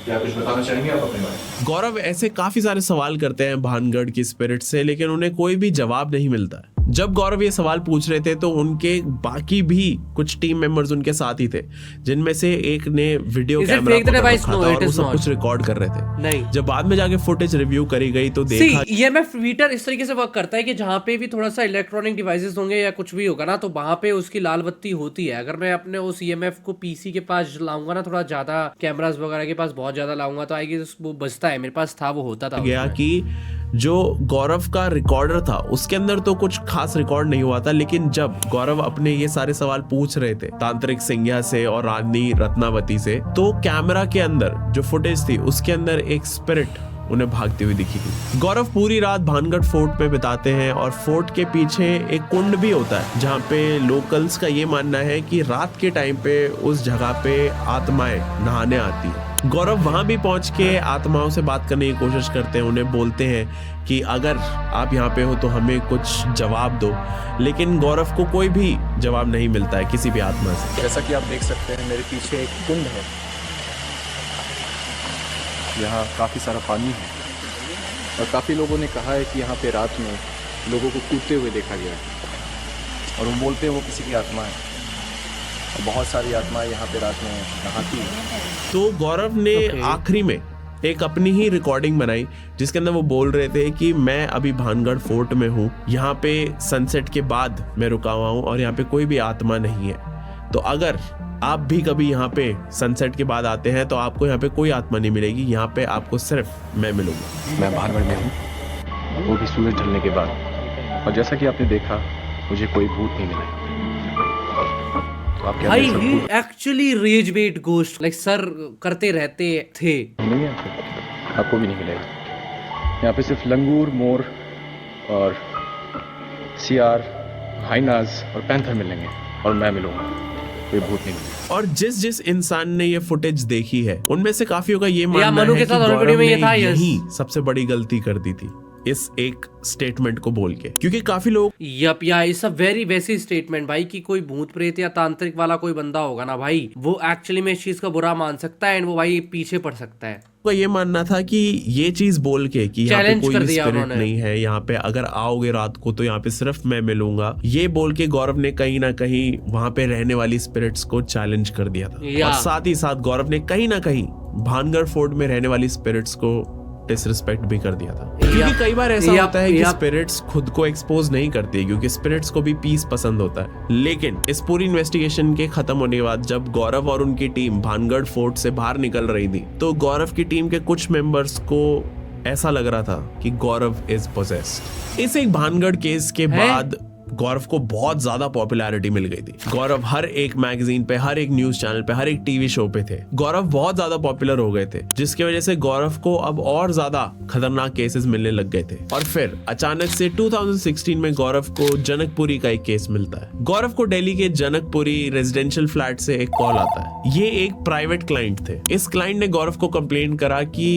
क्या कुछ बताना चाहेंगे आप अपने बारे में? गौरव ऐसे काफी सारे सवाल करते हैं भानगढ़ की स्पिरिट से, लेकिन उन्हें कोई भी जवाब नहीं मिलता है। जब गौरव ये सवाल पूछ रहे थे तो उनके बाकी भी कुछ टीम मेंबर्स उनके साथ ही थे, जिनमें से एक ने video Is it camera fake the पकड़ device? रखा No, था it और वो is सब not. कुछ रिकॉर्ड कर रहे थे। नहीं। जब बाद में जाके फुटेज रिव्यू करी गई तो देखा See, EMF मीटर इस तरीके से वर्क करता है कि जहाँ पे भी थोड़ा सा इलेक्ट्रॉनिक डिवाइसेस होंगे या कुछ भी होगा ना, तो वहां पे उसकी लाल बत्ती होती है। अगर मैं अपने उस EMF को पीसी के पास लाऊंगा ना, थोड़ा ज्यादा कैमरास वगैरह के पास बहुत ज्यादा लाऊंगा, तो आएगी वो बजता है। मेरे पास था, वो होता था गया उसमें। कि जो गौरव का रिकॉर्डर था उसके अंदर तो कुछ खास रिकॉर्ड नहीं हुआ था, लेकिन जब गौरव अपने ये सारे सवाल पूछ रहे थे तांत्रिक सिंघिया से और रानी रत्नावती से, तो कैमरा के अंदर जो फुटेज थी उसके अंदर एक स्पिरिट उन्हें भागती हुई दिखी थी। गौरव पूरी रात भानगढ़ फोर्ट में बिताते हैं और फोर्ट के पीछे एक कुंड भी होता है, जहाँ पे लोकल्स का ये मानना है कि रात के टाइम पे उस जगह पे आत्माएं नहाने आती है। गौरव वहां भी पहुंच के आत्माओं से बात करने की कोशिश करते हैं, उन्हें बोलते हैं कि अगर आप यहाँ पे हो तो हमें कुछ जवाब दो, लेकिन गौरव को कोई भी जवाब नहीं मिलता है किसी भी आत्मा से। जैसा कि आप देख सकते हैं मेरे पीछे एक कुंड है। यहाँ काफ़ी सारा पानी है और काफ़ी लोगों ने कहा है कि यहाँ पे रात में लोगों को कूदते हुए देखा गया है, और वो बोलते हैं वो किसी की आत्मा है, और बहुत सारी आत्माएं यहाँ पे रात में नहाती हैं। तो गौरव ने आखिरी में एक अपनी ही रिकॉर्डिंग बनाई जिसके अंदर वो बोल रहे थे कि मैं अभी भानगढ़ फोर्ट में हूँ, यहाँ पे सनसेट के बाद मैं रुका हुआ हूँ और यहाँ पे कोई भी आत्मा नहीं है। तो अगर आप भी कभी यहाँ पे सनसेट के बाद आते हैं तो आपको यहाँ पे कोई आत्मा नहीं मिलेगी, यहाँ पे आपको सिर्फ मैं मिलूंगा। मैं भानगढ़ में हूँ, वो भी सूरज ढलने के बाद, और जैसा कि आपने देखा मुझे कोई भूत नहीं मिला। तो आप क्या भाई मेरे साथ ही भूत एक्चुअली रेज बेट गोस्ट लाइक सर करते रहते थे। नहीं है आपको भी नहीं मिलेगा। यहाँ पे सिर्फ लंगूर, मोर और सियार, हाइनाज और पैंथर मिलेंगे, और मैं मिलूंगा, कोई भूत नहीं मिलेगा। और जिस जिस इंसान ने ये फुटेज देखी है उनमें से काफियों का ये मानना मनु है के कि साथ गौरव वीडियो में ये ने था, yes। यही सबसे बड़ी गलती कर दी थी इस एक स्टेटमेंट को बोल के, क्योंकि काफी लोग यप या इट्स अ वेरी वैसी स्टेटमेंट भाई कि कोई भूत प्रेत या तांत्रिक वाला कोई बंदा होगा ना भाई, वो एक्चुअली में इस चीज का बुरा मान सकता है एंड वो भाई पीछे पड़ सकता है। का ये मानना था कि ये चीज बोल के कि यहाँ पे Challenge कर कोई दिया स्पिरिट उन्होंने। नहीं है, यहाँ पे अगर आओगे रात को तो यहाँ पे सिर्फ मैं मिलूंगा, ये बोल के गौरव ने कहीं ना कहीं वहां पे रहने वाली स्पिरिट्स को चैलेंज कर दिया था। या। और साथ ही साथ गौरव ने कहीं ना कहीं भानगढ़ फोर्ट में रहने वाली स्पिरिट्स को डिसरिस्पेक्ट भी कर दिया था, क्योंकि कई बार ऐसा होता है कि स्पिरिट्स खुद को एक्सपोज नहीं करती, क्योंकि स्पिरिट्स को भी पीस पसंद होता है। लेकिन इस पूरी इन्वेस्टिगेशन के खत्म होने के बाद जब गौरव और उनकी टीम भानगढ़ फोर्ट से बाहर निकल रही थी, तो गौरव की टीम के कुछ मेंबर्स को ऐसा लग रहा था कि गौरव इज पोजेस्ड। इस एक भानगढ़ केस के बाद गौरव को बहुत ज्यादा पॉपुलैरिटी मिल गई थी। गौरव हर एक मैगजीन पे, हर एक न्यूज चैनल पे, हर एक टीवी शो पे थे। गौरव बहुत ज्यादा पॉपुलर हो गए थे, जिसकी वजह से गौरव को अब और ज्यादा खतरनाक केसेस मिलने लग गए थे। और फिर अचानक से 2016 में गौरव को जनकपुरी का एक केस मिलता है। गौरव को दिल्ली के जनकपुरी रेजिडेंशियल फ्लैट से एक कॉल आता है। ये एक प्राइवेट क्लाइंट थे। इस क्लाइंट ने गौरव को कंप्लेंट करा कि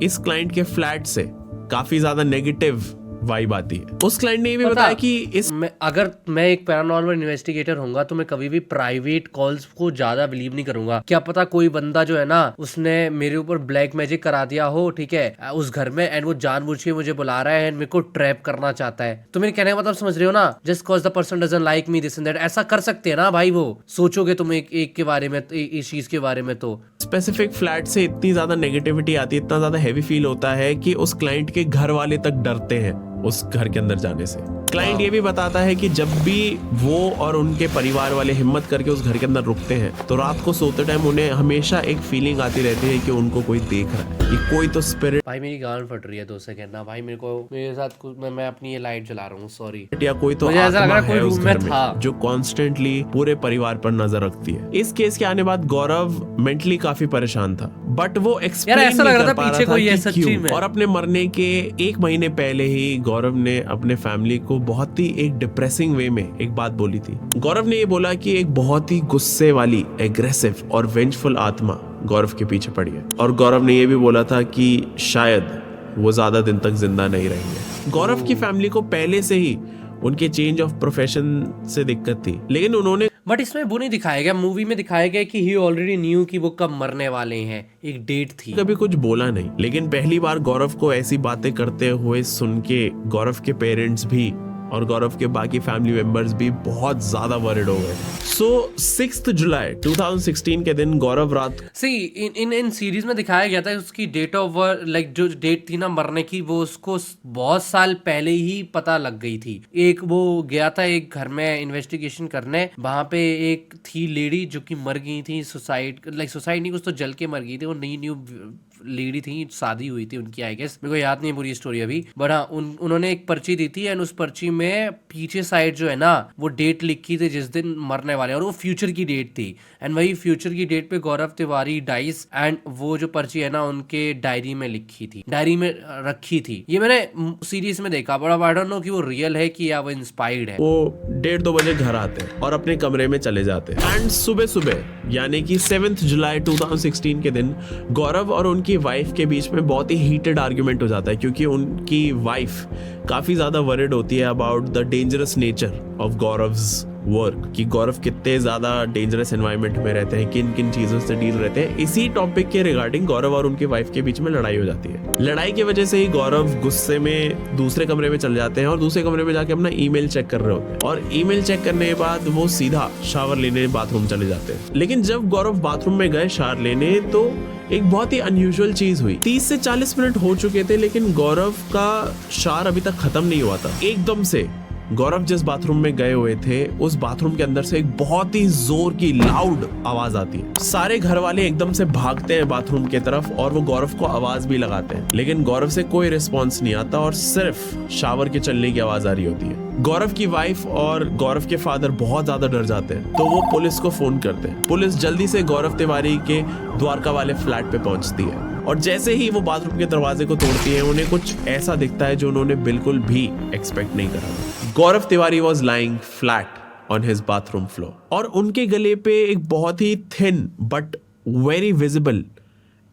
इस क्लाइंट के फ्लैट से काफी ज्यादा नेगेटिव वाइब आती है। उस क्लाइंट ने ये भी बताया कि इस अगर मैं एक पैरानॉर्मल इन्वेस्टिगेटर होऊंगा तो मैं कभी भी प्राइवेट कॉल्स को ज्यादा बिलीव नहीं करूंगा। क्या पता कोई बंदा जो है ना उसने मेरे ऊपर ब्लैक मैजिक करा दिया हो, ठीक है, उस घर में, एंड वो जानबूझ के मुझे बुला रहा है एंड मेरे को ट्रैप करना चाहता है। तो मेरे कहने का मतलब समझ रहे हो ना, just cause the person doesn't like me this and that, ऐसा कर सकते हैं ना भाई। वो सोचोगे तुम एक के बारे में, इस चीज के बारे में, तो स्पेसिफिक फ्लैट से इतनी ज्यादा नेगेटिविटी आती है, इतना ज्यादा हैवी फील होता है कि उस क्लाइंट के घर वाले तक डरते हैं उस घर के अंदर जाने से। क्लाइंट ये भी बताता है कि जब भी वो और उनके परिवार वाले हिम्मत करके उस घर के अंदर रुकते हैं तो रात को सोते टाइम उन्हें हमेशा एक फीलिंग आती रहती है कि उनको कोई देख रहा है, कि कोई तो स्पिरिट भाई मेरी गान फट रही है 2 सेकंड ना भाई, मेरे साथ कुछ मैं अपनी ये लाइट जला रहा हूँ, सॉरी। या कोई तो मुझे ऐसा लग आत्मा रहा है कोई है उस रूम में घर था। जो कॉन्स्टेंटली पूरे परिवार पर नजर रखती है। इस केस के आने बाद गौरव मेंटली काफी परेशान था, बट वो एक्सप्लेन ऐसा लग नहीं रहा कर था पा रहा पीछे था कोई है कि सच्ची क्यों। में। और अपने मरने के 1 महीने पहले ही गौरव ने अपने फैमिली को बहुत ही एक डिप्रेसिंग वे में एक बात बोली थी। गौरव ने ये बोला कि एक बहुत ही गुस्से वाली, एग्रेसिव और वेंजफुल आत्मा गौरव के पीछे पड़ी है। और गौरव ने ये भी बोला था कि शायद वो ज्यादा दिन तक जिंदा नहीं रहेंगे। गौरव की फैमिली को पहले से ही उनके चेंज ऑफ प्रोफेशन से दिक्कत थी, लेकिन उन्होंने बट इसमें वो नहीं दिखाया गया, मूवी में दिखाया गया कि ही ऑलरेडी न्यू कि वो कब मरने वाले हैं, एक डेट थी। कभी कुछ बोला नहीं, लेकिन पहली बार गौरव को ऐसी बातें करते हुए सुन के गौरव के पेरेंट्स भी और गौरव के बाकी फैमिली मेंबर्स भी बहुत ज्यादा वरिड हो गए। सो 6 जुलाई 2016 के दिन गौरव रात इन सीरीज में दिखाया गया था उसकी डेट ऑफ बर्थ, लाइक जो डेट थी ना मरने की, वो उसको बहुत साल पहले ही पता लग गई थी। एक वो गया था एक घर में इन्वेस्टिगेशन करने, वहां पे एक थी लेडी जो कि मर गई थी, सुसाइड नहीं, कुछ तो जल के मर गई थी। वो न्यू लेडी थी, शादी हुई थी उनकी, आई गेस, मेरे को याद नहीं पूरी स्टोरी अभी, बट हाँ उन्होंने एक पर्ची दी थी एंड उस पर्ची में पीछे साइड जो है ना वो डेट लिखी थी जिस दिन मरने वाले, और वो फ्यूचर की डेट थी। एंड वही फ्यूचर की डेट पे गौरव तिवारी डाइस, एंड वो जो पर्ची है ना उनके डायरी में लिखी थी, डायरी में रखी थी। ये मैंने सीरीज में देखा, बट आई डोंट नो कि वो रियल है कि या वो इंस्पायर्ड है। वो 1:30-2 बजे घर आते हैं और अपने कमरे में चले जाते हैं। एंड सुबह यानी कि 7 जुलाई 2016 के दिन गौरव और उनकी वाइफ के बीच में बहुत ही हीटेड आर्ग्यूमेंट हो जाता है, क्योंकि उनकी वाइफ काफी ज्यादा वरिड होती है about the dangerous nature of Gaurav's work, कि गौरव कितने ज्यादा डेंजरस एनवायरनमेंट में रहते हैं, किन किन चीजों से डील रहते हैं। इसी टॉपिक के रिगार्डिंग गौरव और उनकी वाइफ के बीच में लड़ाई हो जाती है। लड़ाई की वजह से ही गौरव गुस्से में दूसरे कमरे में चले जाते हैं और दूसरे कमरे में जाके अपना ईमेल चेक कर रहे होते हैं, और ईमेल चेक करने के बाद वो सीधा शावर लेने बाथरूम चले जाते हैं। लेकिन जब गौरव बाथरूम में गए शावर लेने तो एक बहुत ही अनयूजुअल चीज हुई। 30 से 40 मिनट हो चुके थे लेकिन गौरव का शावर अभी तक खत्म नहीं हुआ था। एकदम से गौरव जिस बाथरूम में गए हुए थे उस बाथरूम के अंदर से एक बहुत ही जोर की लाउड आवाज आती है। सारे घर वाले एकदम से भागते हैं बाथरूम की तरफ और वो गौरव को आवाज भी लगाते हैं, लेकिन गौरव से कोई रिस्पॉन्स नहीं आता और सिर्फ शावर के चलने की आवाज आ रही होती है। गौरव की वाइफ और गौरव के फादर बहुत ज्यादा डर जाते हैं, तो वो पुलिस को फोन करते हैं। पुलिस जल्दी से गौरव तिवारी के द्वारका वाले फ्लैट पे पहुंचती है और जैसे ही वो बाथरूम के दरवाजे को तोड़ती है उन्हें कुछ ऐसा दिखता है जो उन्होंने बिल्कुल भी एक्सपेक्ट नहीं करा था। Gaurav Tiwari was lying flat on his bathroom floor और उनके गले पे एक बहुत ही थिन बट वेरी विजिबल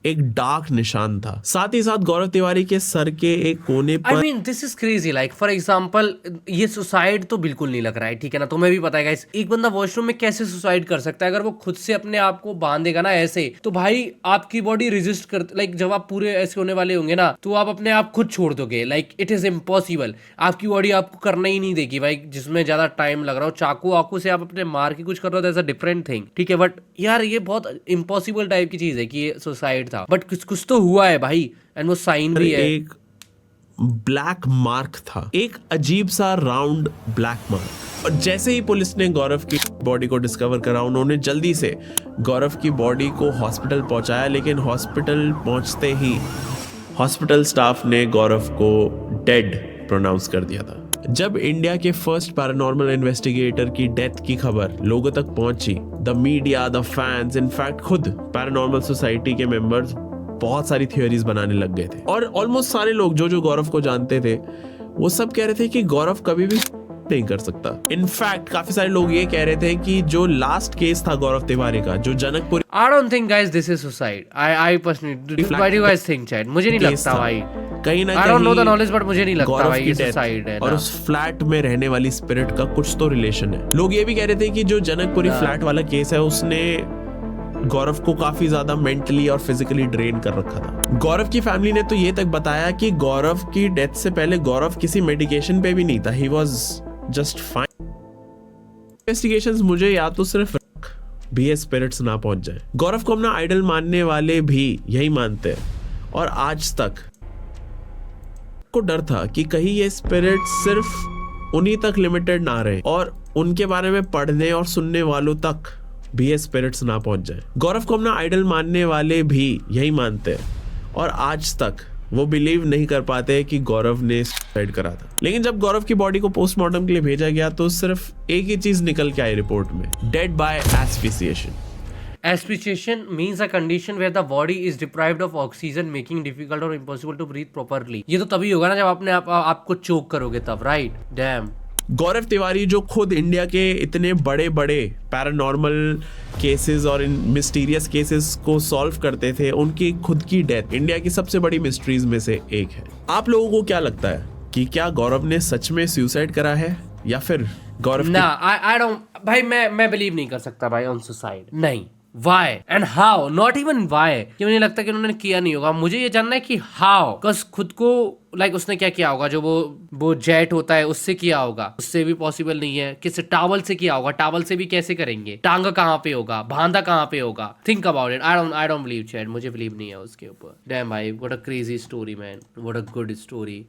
एक डार्क निशान था। साथ ही साथ गौरव तिवारी के सर के एक कोने पर I mean, this is crazy. Like, for example, ये सुसाइड तो बिल्कुल नहीं लग रहा है, ठीक है ना, तुम्हें भी पता है guys, एक बंदा वॉशरूम में कैसे सुसाइड कर सकता है? अगर वो खुद से अपने आप को बांधेगा ना ऐसे, तो भाई आपकी बॉडी रेजिस्ट कर, लाइक जब आप पूरे ऐसे होने वाले होंगे ना तो आप अपने आप खुद छोड़ दोगे। लाइक इट इज इम्पॉसिबल, आपकी बॉडी आपको करना ही नहीं देगी भाई, जिसमें ज्यादा टाइम लग रहा हो। चाकू वाकू से आप अपने मार के कुछ कर रहे हो, दैट्स अ डिफरेंट थिंग, ठीक है, बट यार ये बहुत इम्पॉसिबल टाइप की चीज है कि ये सुसाइड था, बट कुछ तो हुआ है भाई, एंड वो साइन भी है। एक ब्लैक मार्क था, एक अजीब सा राउंड ब्लैक मार्क। और जैसे ही पुलिस ने गौरव की बॉडी को डिस्कवर करा उन्होंने जल्दी से गौरव की बॉडी को हॉस्पिटल पहुंचाया, लेकिन हॉस्पिटल पहुंचते ही हॉस्पिटल स्टाफ ने गौरव को डेड प्रोनाउंस कर दिया था। जब इंडिया के फर्स्ट पैरानॉर्मल इन्वेस्टिगेटर की डेथ की खबर लोगों तक पहुंची, the media, the fans, in fact खुद पैरानॉर्मल सोसाइटी के मेंबर्स बहुत सारी थ्योरीज बनाने लग गए थे। और ऑलमोस्ट सारे लोग जो गौरव को जानते थे वो सब कह रहे थे कि गौरव कभी भी नहीं कर सकता। इनफैक्ट काफी सारे लोग ये कह रहे थे कि जो लास्ट केस था गौरव तिवारी का, जो Janakpur, I don't think guys this is suicide. I personally, what do you guys think, Chad? मुझे नहीं लगता भाई, कहीं ना I don't know the कहीं knowledge, but मुझे नहीं लगता गौरव भाई की ये death सुसाइड है और ना। उस फ्लैट में रहने वाली स्पिरिट का कुछ तो रिलेशन है। लोग ये भी कह रहे थे कि जो जनकपुरी फ्लैट वाला केस है उसने गौरव को काफी ज्यादा मेंटली और फिजिकली ड्रेन कर रखा था। गौरव की फैमिली ने तो ये तक बताया कि गौरव की डेथ से पहले गौरव किसी मेडिकेशन पे भी नहीं था, he was just fine. Investigations मुझे या तो सिर्फ भी स्पिरिट्स ना पहुंच जाए। गौरव को अपना आइडल मानने वाले भी यही मानते हैं और आज तक को डर था कि कहीं ये स्पिरिट सिर्फ उन्हीं तक लिमिटेड ना रहे और उनके बारे में पढ़ने और सुनने वालों तक भी ये स्पिरिट्स ना पहुंच जाए। गौरव को अपना आइडल मानने वाले भी यही मानते हैं और आज तक वो बिलीव नहीं कर पाते कि गौरव ने सुसाइड करा था। लेकिन जब गौरव की बॉडी को पोस्टमार्टम के लिए भेजा गया तो सिर्फ एक ही चीज निकल के आई रिपोर्ट में, dead by asphyxiation. Asphyxiation means a condition where the body is deprived of oxygen, making difficult or impossible to breathe properly. ये तो तभी होगा ना जब आपने आपको चोक करोगे तब, राइट? डैम। गौरव तिवारी जो खुद इंडिया के इतने बड़े बड़े पैरानॉर्मल केसेस और इन मिस्टीरियस केसेस को सॉल्व करते थे, उनकी खुद की डेथ इंडिया की सबसे बड़ी मिस्ट्रीज में से एक है। आप लोगों को क्या लगता है कि क्या गौरव ने सच में सुसाइड करा है या फिर गौरव ना, आई डोंट भाई, मैं बिलीव नहीं कर सकता भाई ऑन सुसाइड। नहीं, Why and how? Not even why. कि मुझे लगता है कि उन्होंने किया नहीं होगा। मुझे ये जानना है कि how. Cause खुद को उसने क्या किया होगा, जो वो जेट होता है उससे किया होगा, उससे भी पॉसिबल नहीं है। किसी टावल से किया होगा, टावल से भी कैसे करेंगे? टांगा कहाँ पे होगा, बांधा कहाँ पे होगा? Think about it. I don't believe chat, मुझे बिलीव नहीं है उसके ऊपर। डैम भाई, what a crazy story man, what a good story.